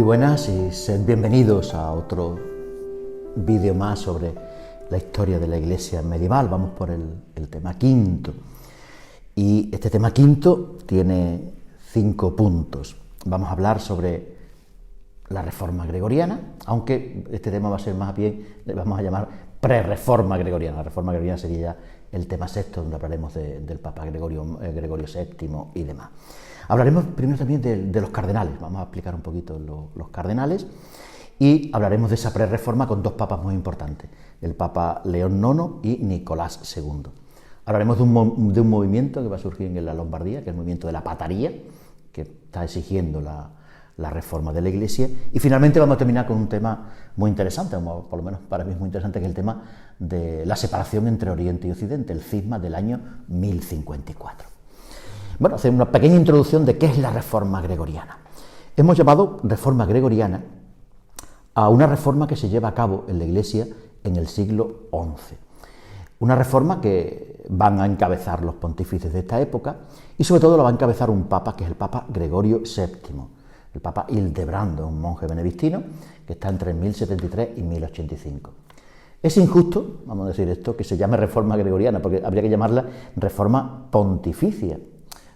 buenas y sed bienvenidos a otro vídeo más sobre la historia de la Iglesia medieval. Vamos por el tema quinto. Y este tema quinto tiene 5 puntos. Vamos a hablar sobre la Reforma Gregoriana, aunque este tema va a ser más bien, le vamos a llamar pre-Reforma Gregoriana. La Reforma Gregoriana sería ya el tema sexto, donde hablaremos del Papa Gregorio VII y demás. Hablaremos primero también de los cardenales, vamos a explicar un poquito los cardenales, y hablaremos de esa pre-reforma con 2 papas muy importantes, el Papa León IX y Nicolás II. Hablaremos de un movimiento que va a surgir en la Lombardía, que es el movimiento de la Pataría, que está exigiendo la reforma de la Iglesia, y finalmente vamos a terminar con un tema muy interesante, por lo menos para mí es muy interesante, que es el tema de la separación entre Oriente y Occidente, el cisma del año 1054. Bueno, hacer una pequeña introducción de qué es la Reforma Gregoriana. Hemos llamado Reforma Gregoriana a una reforma que se lleva a cabo en la Iglesia en el siglo XI. Una reforma que van a encabezar los pontífices de esta época y sobre todo la va a encabezar un papa, que es el Papa Gregorio VII, el Papa Hildebrando, un monje benedictino que está entre 1073 y 1085. Es injusto, vamos a decir esto, que se llame Reforma Gregoriana, porque habría que llamarla Reforma Pontificia.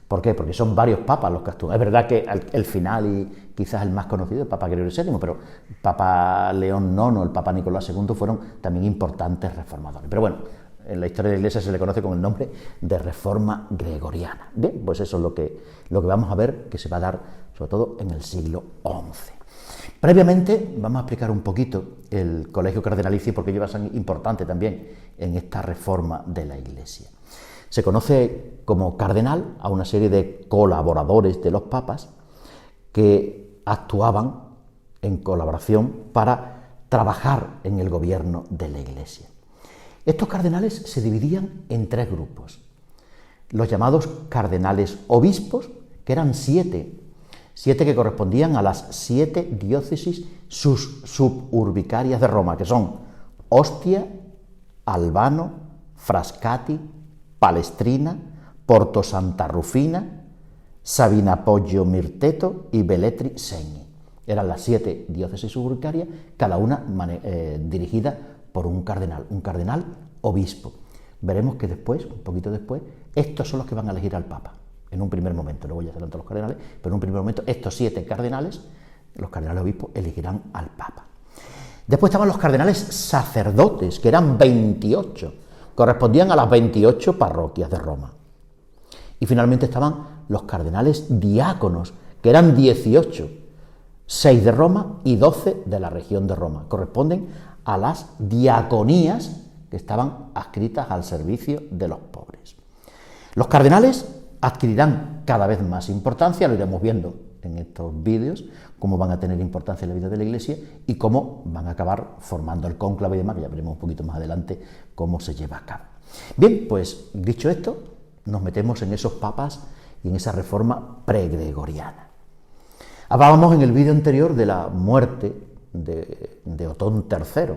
¿Por qué? Porque son varios papas los que actúan. Es verdad que el final y quizás el más conocido, el Papa Gregorio VII, pero el Papa León IX, el Papa Nicolás II fueron también importantes reformadores. Pero bueno, en la historia de la Iglesia se le conoce con el nombre de Reforma Gregoriana. Bien, pues eso es lo que vamos a ver, que se va a dar sobre todo en el siglo XI. Previamente vamos a explicar un poquito el colegio cardenalicio, porque lleva a ser importante también en esta reforma de la Iglesia. Se conoce como cardenal a una serie de colaboradores de los papas que actuaban en colaboración para trabajar en el gobierno de la Iglesia. Estos cardenales se dividían en 3 grupos. Los llamados cardenales obispos, que eran 7 que correspondían a las 7 diócesis suburbicarias de Roma, que son Ostia, Albano, Frascati, Palestrina, Porto Santa Rufina, Sabina Poggio Mirteto y Velletri Segni. Eran las 7 diócesis suburbicarias, cada una dirigida por un cardenal obispo. Veremos que después, un poquito después, estos son los que van a elegir al Papa, en un primer momento. Luego ya serán todos los cardenales, pero en un primer momento estos 7 cardenales, los cardenales obispos, elegirán al Papa. Después estaban los cardenales sacerdotes, que eran 28, correspondían a las 28 parroquias de Roma. Y finalmente estaban los cardenales diáconos, que eran 18, 6 de Roma y 12 de la región de Roma. Corresponden a las diaconías que estaban adscritas al servicio de los pobres. Los cardenales adquirirán cada vez más importancia, lo iremos viendo en estos vídeos, cómo van a tener importancia en la vida de la Iglesia y cómo van a acabar formando el cónclave y demás, que ya veremos un poquito más adelante cómo se lleva a cabo. Bien, pues dicho esto, nos metemos en esos papas y en esa reforma pregregoriana. Hablábamos en el vídeo anterior de la muerte de Otón III,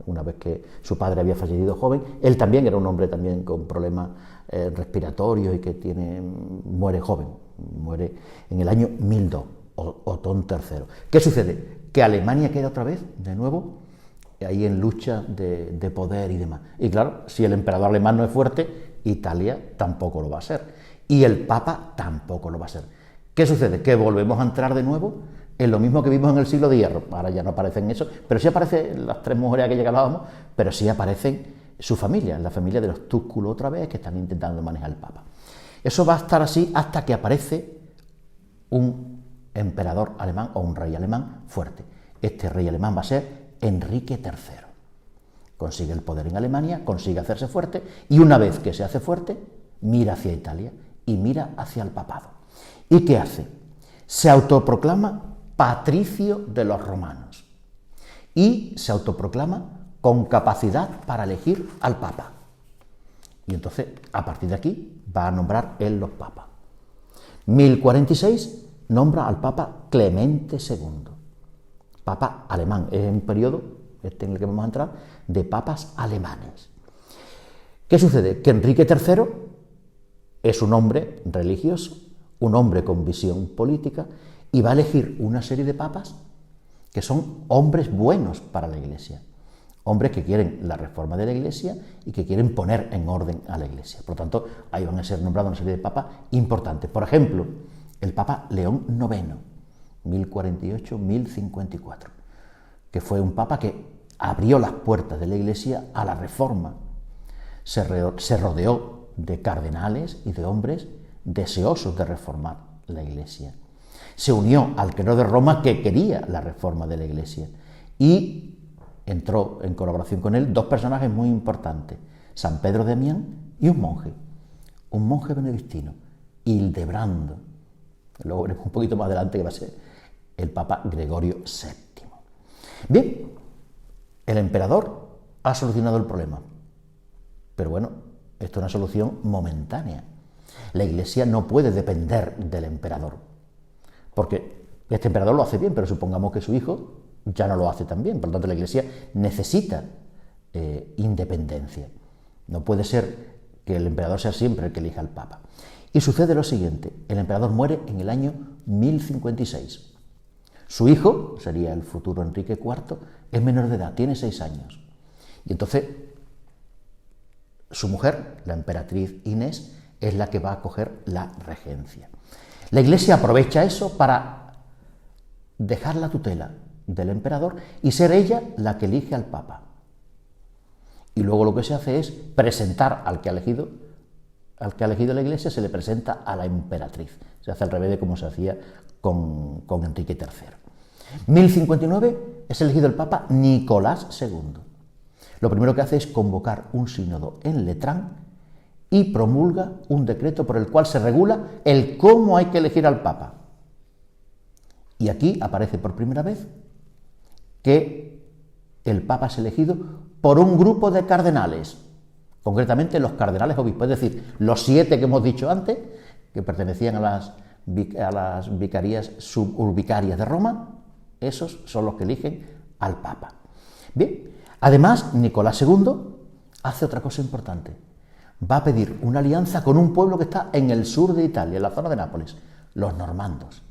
una vez que su padre había fallecido joven. Él también era un hombre también con problemas respiratorios y que muere joven, muere en el año 1002, Otón III. ¿Qué sucede? Que Alemania queda otra vez, de nuevo, ahí en lucha de poder y demás. Y claro, si el emperador alemán no es fuerte, Italia tampoco lo va a ser. Y el Papa tampoco lo va a ser. ¿Qué sucede? Que volvemos a entrar de nuevo en lo mismo que vimos en el siglo de Hierro. Ahora ya no aparecen eso, pero sí aparecen las 3 mujeres aquellas que hablábamos, pero sí aparecen su familia, la familia de los Túsculos otra vez, que están intentando manejar al Papa. Eso va a estar así hasta que aparece un emperador alemán o un rey alemán fuerte. Este rey alemán va a ser Enrique III. Consigue el poder en Alemania, consigue hacerse fuerte, y una vez que se hace fuerte, mira hacia Italia y mira hacia el papado. ¿Y qué hace? Se autoproclama patricio de los romanos y se autoproclama con capacidad para elegir al Papa. Y entonces, a partir de aquí, va a nombrar él los papas. 1046 nombra al Papa Clemente II, Papa alemán. Es un periodo, en el que vamos a entrar, de papas alemanes. ¿Qué sucede? Que Enrique III es un hombre religioso, un hombre con visión política, y va a elegir una serie de papas que son hombres buenos para la Iglesia, hombres que quieren la reforma de la Iglesia y que quieren poner en orden a la Iglesia. Por lo tanto, ahí van a ser nombrados una serie de papas importantes. Por ejemplo, el Papa León IX, 1048-1054, que fue un papa que abrió las puertas de la Iglesia a la reforma. Se rodeó de cardenales y de hombres deseosos de reformar la Iglesia. Se unió al clero de Roma que quería la reforma de la Iglesia y entró en colaboración con él dos personajes muy importantes, San Pedro Damián y un monje benedictino, Hildebrando. Luego veremos un poquito más adelante que va a ser el Papa Gregorio VII. Bien, el emperador ha solucionado el problema, pero bueno, esto es una solución momentánea. La Iglesia no puede depender del emperador, porque este emperador lo hace bien, pero supongamos que su hijo ya no lo hace tan bien. Por lo tanto, la Iglesia necesita independencia. No puede ser que el emperador sea siempre el que elija al Papa. Y sucede lo siguiente: el emperador muere en el año 1056. Su hijo, sería el futuro Enrique IV, es menor de edad, tiene 6 años. Y entonces su mujer, la emperatriz Inés, es la que va a coger la regencia. La Iglesia aprovecha eso para dejar la tutela del emperador y ser ella la que elige al Papa. Y luego lo que se hace es presentar al que ha elegido la Iglesia, se le presenta a la emperatriz. Se hace al revés de como se hacía con Enrique III. 1059 es elegido el Papa Nicolás II. Lo primero que hace es convocar un sínodo en Letrán y promulga un decreto por el cual se regula el cómo hay que elegir al Papa. Y aquí aparece por primera vez que el Papa es elegido por un grupo de cardenales, concretamente los cardenales obispos, es decir, los 7 que hemos dicho antes, que pertenecían a las vicarías suburbicarias de Roma. Esos son los que eligen al Papa. Bien, además, Nicolás II hace otra cosa importante. Va a pedir una alianza con un pueblo que está en el sur de Italia, en la zona de Nápoles, los normandos.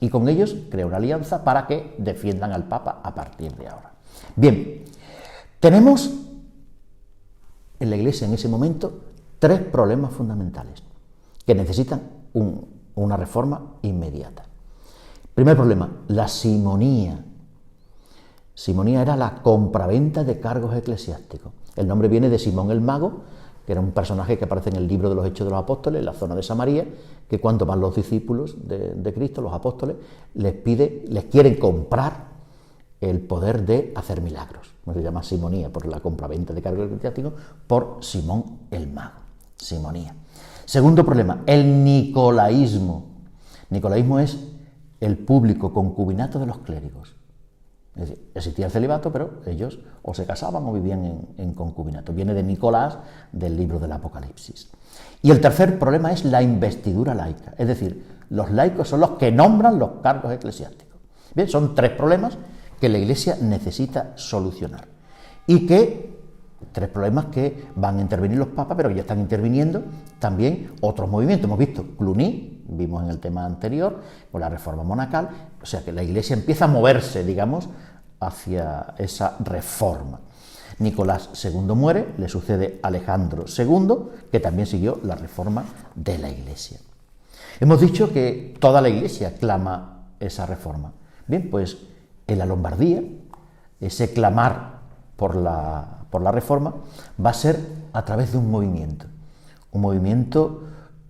Y con ellos crea una alianza para que defiendan al Papa a partir de ahora. Bien, tenemos en la Iglesia en ese momento 3 problemas fundamentales que necesitan una reforma inmediata. Primer problema, la simonía. Simonía era la compraventa de cargos eclesiásticos. El nombre viene de Simón el Mago, que era un personaje que aparece en el libro de los Hechos de los Apóstoles, en la zona de Samaria, que cuando van los discípulos de Cristo, los apóstoles, les quieren comprar el poder de hacer milagros. Se llama simonía, por la compraventa de cargos eclesiásticos, por Simón el Mago. Simonía. Segundo problema, el nicolaísmo. Nicolaísmo es el público concubinato de los clérigos. Es decir, existía el celibato, pero ellos o se casaban o vivían en concubinato. Viene de Nicolás, del libro del Apocalipsis. Y el tercer problema es la investidura laica. Es decir, los laicos son los que nombran los cargos eclesiásticos. Bien, son 3 problemas que la Iglesia necesita solucionar. Y que 3 problemas que van a intervenir los papas, pero que ya están interviniendo también otros movimientos. Hemos visto Cluny, vimos en el tema anterior, con la reforma monacal, o sea que la Iglesia empieza a moverse, digamos, hacia esa reforma. Nicolás II muere, le sucede Alejandro II, que también siguió la reforma de la Iglesia. Hemos dicho que toda la Iglesia clama esa reforma. Bien, pues en la Lombardía, ese clamar por la reforma va a ser a través de un movimiento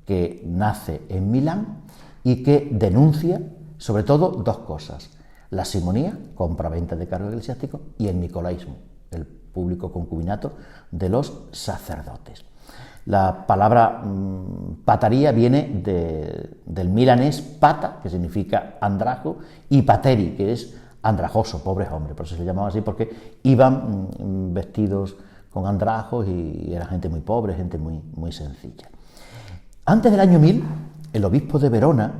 que nace en Milán y que denuncia sobre todo 2 cosas: la simonía, compraventa de cargos eclesiásticos, y el nicolaísmo, el público concubinato de los sacerdotes. La palabra pataría viene del milanés pata, que significa andrajo, y pateri, que es andrajoso, pobres hombres. Por eso se llamaba así, porque iban vestidos con andrajos y era gente muy pobre, gente muy, muy sencilla. Antes del año 1000, el obispo de Verona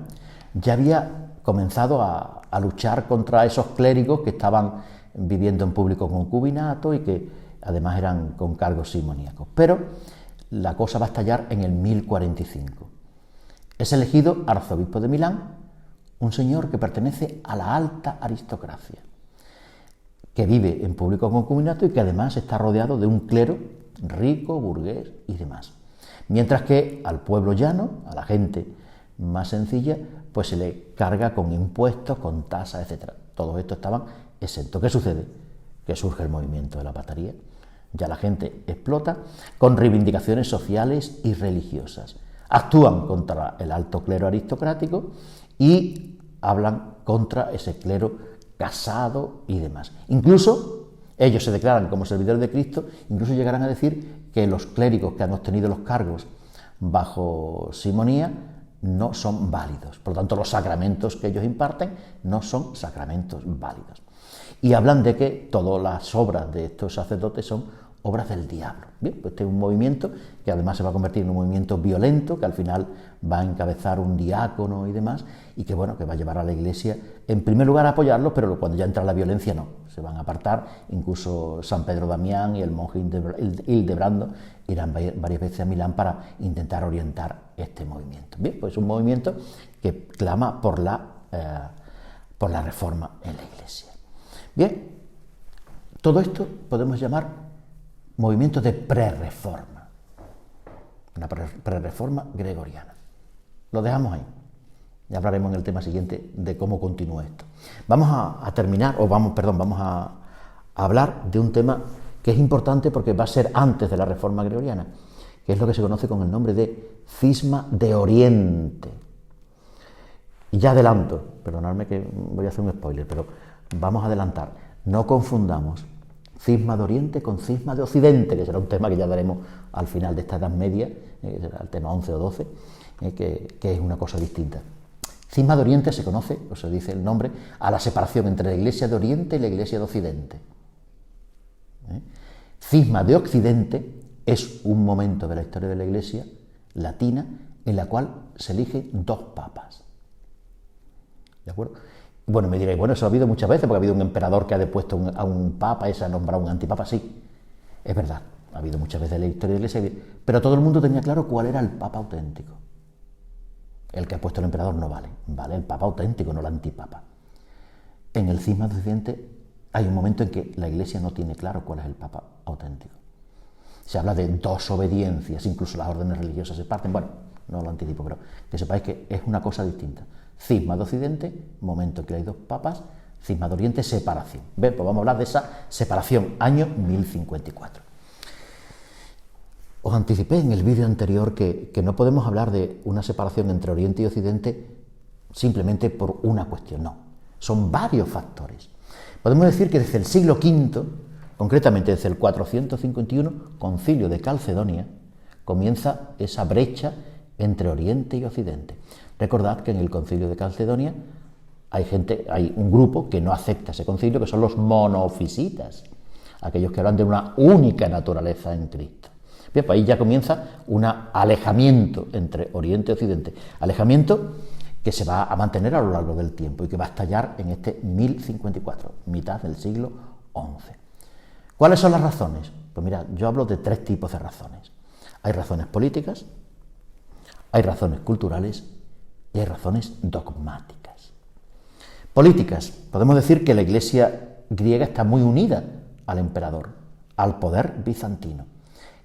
ya había comenzado a luchar contra esos clérigos que estaban viviendo en público concubinato y que además eran con cargos simoníacos. Pero la cosa va a estallar en el 1045. Es elegido arzobispo de Milán un señor que pertenece a la alta aristocracia. que vive en público concubinato y que además está rodeado de un clero rico, burgués y demás. Mientras que al pueblo llano, a la gente más sencilla, pues se le carga con impuestos, con tasas, etc. Todos estos estaban exentos. ¿Qué sucede? Que surge el movimiento de la patería. Ya la gente explota con reivindicaciones sociales y religiosas. Actúan contra el alto clero aristocrático y hablan contra ese clero casado y demás. Incluso ellos se declaran como servidores de Cristo, incluso llegarán a decir que los clérigos que han obtenido los cargos bajo simonía no son válidos. Por lo tanto, los sacramentos que ellos imparten no son sacramentos válidos. Y hablan de que todas las obras de estos sacerdotes son obras del diablo. Bien, pues este es un movimiento que además se va a convertir en un movimiento violento, que al final va a encabezar un diácono y demás, y que bueno, que va a llevar a la Iglesia, en primer lugar, a apoyarlos, pero cuando ya entra la violencia no, se van a apartar. Incluso San Pedro Damián y el monje Hildebrando irán varias veces a Milán para intentar orientar este movimiento. Bien, pues es un movimiento que clama por la reforma en la Iglesia. Bien, todo esto podemos llamar movimiento de prerreforma, una prerreforma gregoriana. Lo dejamos ahí. Ya hablaremos en el tema siguiente de cómo continúa esto. Vamos a terminar, vamos a hablar de un tema que es importante porque va a ser antes de la reforma gregoriana, que es lo que se conoce con el nombre de cisma de Oriente. Y ya adelanto, perdonadme que voy a hacer un spoiler, pero vamos a adelantar, no confundamos cisma de Oriente con cisma de Occidente, que será un tema que ya daremos al final de esta Edad Media, que será el tema 11 o 12, que es una cosa distinta. Cisma de Oriente se conoce, o se dice el nombre, a la separación entre la Iglesia de Oriente y la Iglesia de Occidente. Cisma de Occidente es un momento de la historia de la Iglesia latina en la cual se eligen dos papas. ¿De acuerdo? Bueno, me diréis, bueno, eso ha habido muchas veces, porque ha habido un emperador que ha depuesto a un papa y se ha nombrado un antipapa. Sí, es verdad, ha habido muchas veces en la historia de la Iglesia, pero todo el mundo tenía claro cuál era el papa auténtico. El que ha puesto el emperador no vale, vale el papa auténtico, no el antipapa. En el cisma de Occidente hay un momento en que la Iglesia no tiene claro cuál es el papa auténtico. Se habla de dos obediencias, incluso las órdenes religiosas se parten. Bueno, no lo anticipo, pero que sepáis que es una cosa distinta. Cisma de Occidente, momento en que hay dos papas. Cisma de Oriente, separación. Bien, pues vamos a hablar de esa separación, año 1054. Os anticipé en el vídeo anterior que no podemos hablar de una separación entre Oriente y Occidente simplemente por una cuestión, no. Son varios factores. Podemos decir que desde el siglo V, concretamente desde el 451, Concilio de Calcedonia, comienza esa brecha entre Oriente y Occidente. Recordad que en el Concilio de Calcedonia hay un grupo que no acepta ese concilio, que son los monofisitas, aquellos que hablan de una única naturaleza en Cristo. Bien, pues ahí ya comienza un alejamiento entre Oriente y Occidente, alejamiento que se va a mantener a lo largo del tiempo y que va a estallar en este 1054, mitad del siglo XI. ¿Cuáles son las razones? Pues mira, yo hablo de tres tipos de razones. Hay razones políticas, hay razones culturales y hay razones dogmáticas. Políticas. Podemos decir que la Iglesia griega está muy unida al emperador, al poder bizantino.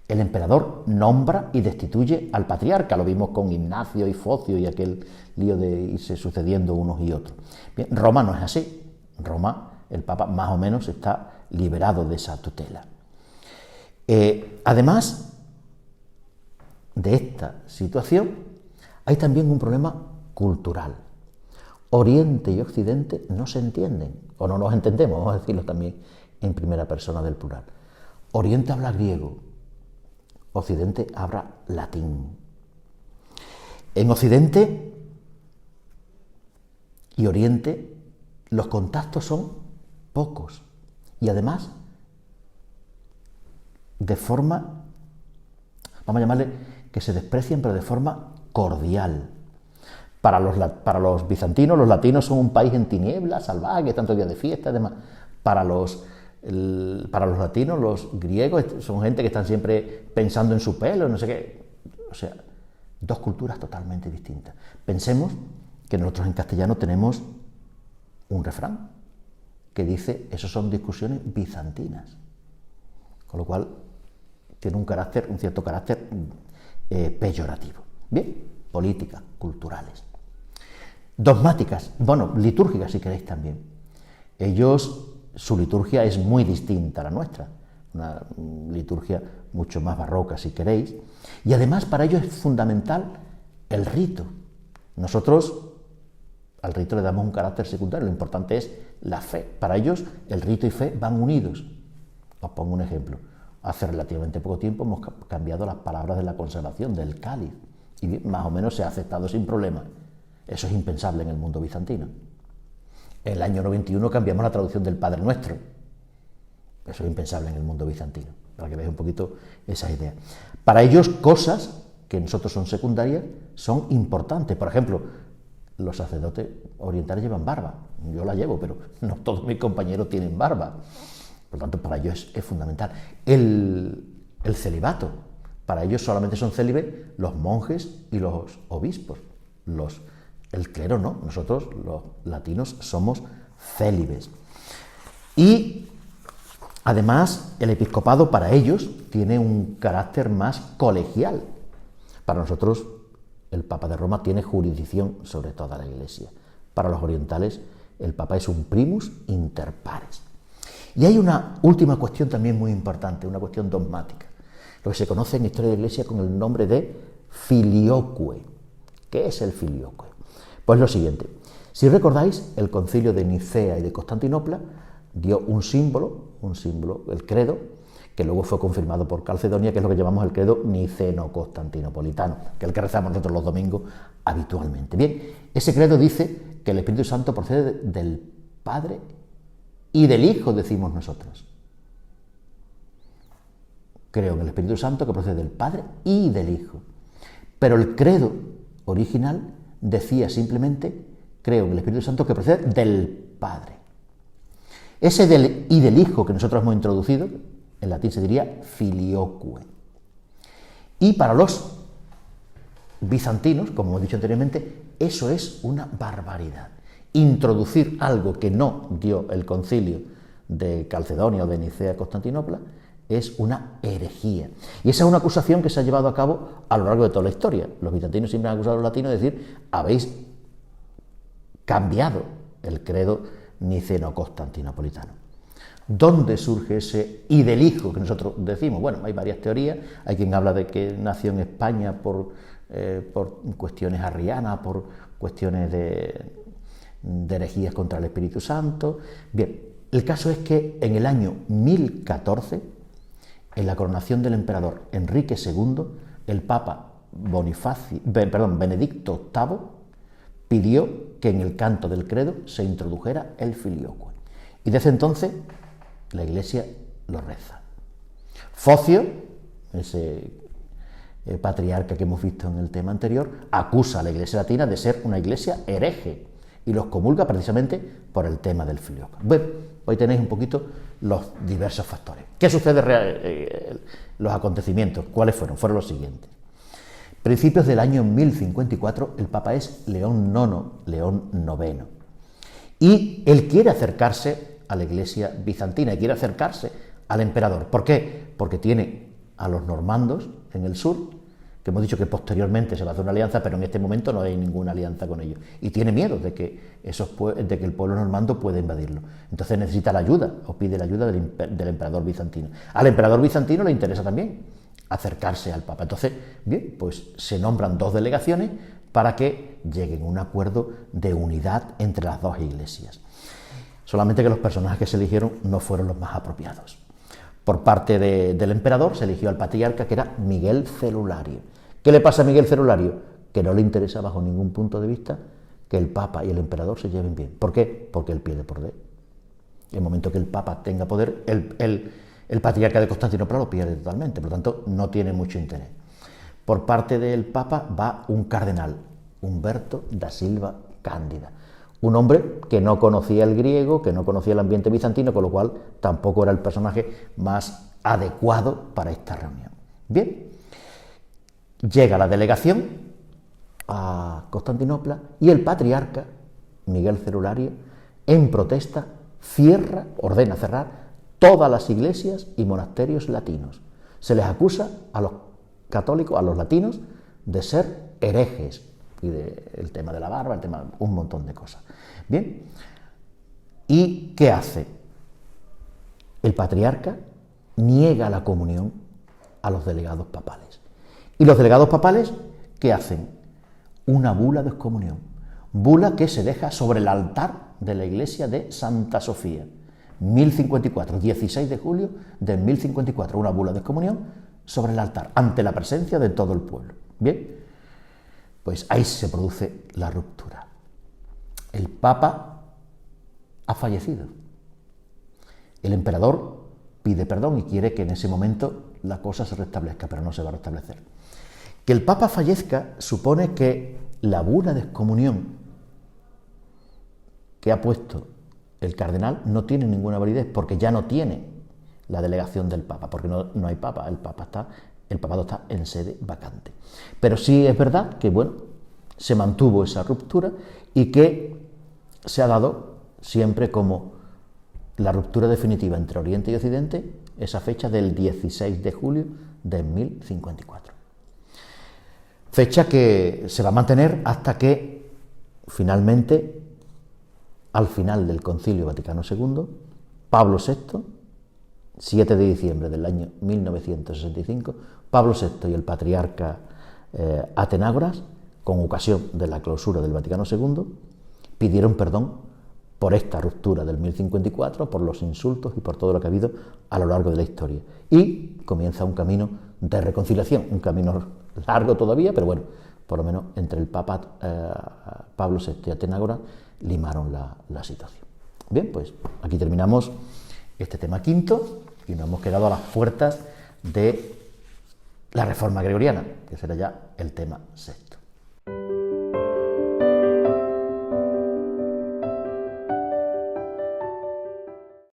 El emperador nombra y destituye al patriarca, lo vimos con Ignacio y Focio y aquel lío de irse sucediendo unos y otros. Bien, Roma no es así. Roma, el Papa más o menos está liberado de esa tutela. Además de esta situación, hay también un problema cultural. Oriente y Occidente no se entienden, o no nos entendemos, vamos a decirlo también en primera persona del plural. Oriente habla griego, Occidente habla latín. En Occidente y Oriente los contactos son pocos y además de forma, vamos a llamarle, que se desprecian, pero de forma cordial. Para los bizantinos, los latinos son un país en tinieblas, salvaje, tantos días de fiesta y demás. Para los latinos, los griegos son gente que están siempre pensando en su pelo, no sé qué. O sea, dos culturas totalmente distintas. Pensemos que nosotros en castellano tenemos un refrán que dice, eso son discusiones bizantinas, con lo cual tiene un cierto carácter peyorativo. Bien, políticas, culturales. Dogmáticas, bueno, litúrgicas si queréis también. Ellos, su liturgia es muy distinta a la nuestra, una liturgia mucho más barroca si queréis, y además para ellos es fundamental el rito. Nosotros al rito le damos un carácter secundario, lo importante es la fe. Para ellos el rito y fe van unidos. Os pongo un ejemplo. Hace relativamente poco tiempo hemos cambiado las palabras de la consagración, del cáliz, y más o menos se ha aceptado sin problema. Eso es impensable en el mundo bizantino. En el año 91 cambiamos la traducción del Padre Nuestro. Eso es impensable en el mundo bizantino, para que veáis un poquito esa idea. Para ellos, cosas que nosotros son secundarias son importantes. Por ejemplo, los sacerdotes orientales llevan barba. Yo la llevo, pero no todos mis compañeros tienen barba. Por lo tanto, para ellos es fundamental. El celibato. Para ellos solamente son célibes los monjes y los obispos. El clero no. Nosotros, los latinos, somos célibes. Y además, el episcopado para ellos tiene un carácter más colegial. Para nosotros, el Papa de Roma tiene jurisdicción sobre toda la Iglesia. Para los orientales, el Papa es un primus inter pares. Y hay una última cuestión también muy importante, una cuestión dogmática, lo que se conoce en la historia de la Iglesia con el nombre de filioque. ¿Qué es el filioque? Pues lo siguiente, si recordáis, el concilio de Nicea y de Constantinopla dio un símbolo, el credo, que luego fue confirmado por Calcedonia, que es lo que llamamos el credo niceno-constantinopolitano, que es el que rezamos nosotros los domingos habitualmente. Bien, ese credo dice que el Espíritu Santo procede del Padre y del Hijo, decimos nosotros. Creo en el Espíritu Santo que procede del Padre y del Hijo. Pero el credo original decía simplemente, creo en el Espíritu Santo que procede del Padre. Ese del y del Hijo que nosotros hemos introducido, en latín se diría filioque. Y para los bizantinos, como hemos dicho anteriormente, eso es una barbaridad. Introducir algo que no dio el concilio de Calcedonia o de Nicea Constantinopla es una herejía. Y esa es una acusación que se ha llevado a cabo a lo largo de toda la historia. Los bizantinos siempre han acusado a los latinos de decir, habéis cambiado el credo niceno-constantinopolitano. ¿Dónde surge ese y del Hijo que nosotros decimos? Bueno, hay varias teorías. Hay quien habla de que nació en España por cuestiones arrianas, por cuestiones de herejías contra el Espíritu Santo. Bien, el caso es que en el año 1014, en la coronación del emperador Enrique II, el Papa Benedicto VIII pidió que en el canto del credo se introdujera el filioque. Y desde entonces la Iglesia lo reza. Focio, ese patriarca que hemos visto en el tema anterior, acusa a la Iglesia latina de ser una iglesia hereje y los comulga precisamente por el tema del filioque. Bueno, hoy tenéis un poquito los diversos factores. ¿Qué sucede? Los acontecimientos, ¿cuáles fueron? Fueron los siguientes. Principios del año 1054, el Papa es León IX, y él quiere acercarse a la Iglesia bizantina y quiere acercarse al emperador. ¿Por qué? Porque tiene a los normandos en el sur, que hemos dicho que posteriormente se va a hacer una alianza, pero en este momento no hay ninguna alianza con ellos. Y tiene miedo de que el pueblo normando pueda invadirlo. Entonces necesita la ayuda, o pide la ayuda del emperador bizantino. Al emperador bizantino le interesa también acercarse al Papa. Entonces, bien, pues se nombran dos delegaciones para que lleguen a un acuerdo de unidad entre las dos iglesias. Solamente que los personajes que se eligieron no fueron los más apropiados. Por parte del emperador se eligió al patriarca, que era Miguel Celulario. ¿Qué le pasa a Miguel Celulario? Que no le interesa bajo ningún punto de vista que el Papa y el emperador se lleven bien. ¿Por qué? Porque él pierde poder. En el momento que el Papa tenga poder, el patriarca de Constantinopla lo pierde totalmente, por lo tanto no tiene mucho interés. Por parte del Papa va un cardenal, Humberto da Silva Cándida, un hombre que no conocía el griego, que no conocía el ambiente bizantino, con lo cual tampoco era el personaje más adecuado para esta reunión. Bien, llega la delegación a Constantinopla y el patriarca, Miguel Celulario, en protesta, ordena cerrar todas las iglesias y monasterios latinos. Se les acusa a los católicos, a los latinos, de ser herejes, y el tema de la barba, el tema, un montón de cosas. Bien, ¿y qué hace? El patriarca niega la comunión a los delegados papales. ¿Y los delegados papales qué hacen? Una bula de excomunión. Bula que se deja sobre el altar de la iglesia de Santa Sofía. 1054, 16 de julio de 1054, una bula de excomunión sobre el altar, ante la presencia de todo el pueblo. Bien, pues ahí se produce la ruptura. El Papa ha fallecido. El emperador pide perdón y quiere que en ese momento la cosa se restablezca, pero no se va a restablecer. Que el Papa fallezca supone que la bula de excomunión que ha puesto el cardenal no tiene ninguna validez, porque ya no tiene la delegación del Papa, porque no hay Papa, el papado está en sede vacante. Pero sí es verdad que, bueno, se mantuvo esa ruptura y que se ha dado siempre como la ruptura definitiva entre Oriente y Occidente, esa fecha del 16 de julio de 1054. Fecha que se va a mantener hasta que finalmente, al final del Concilio Vaticano II, Pablo VI, 7 de diciembre del año 1965, Pablo VI y el patriarca Atenágoras, con ocasión de la clausura del Vaticano II, pidieron perdón por esta ruptura del 1054, por los insultos y por todo lo que ha habido a lo largo de la historia. Y comienza un camino de reconciliación, un camino largo todavía, pero bueno, por lo menos entre el Papa Pablo VI y Atenágoras limaron la situación. Bien, pues aquí terminamos este tema quinto y nos hemos quedado a las puertas de la Reforma Gregoriana, que será ya el tema sexto.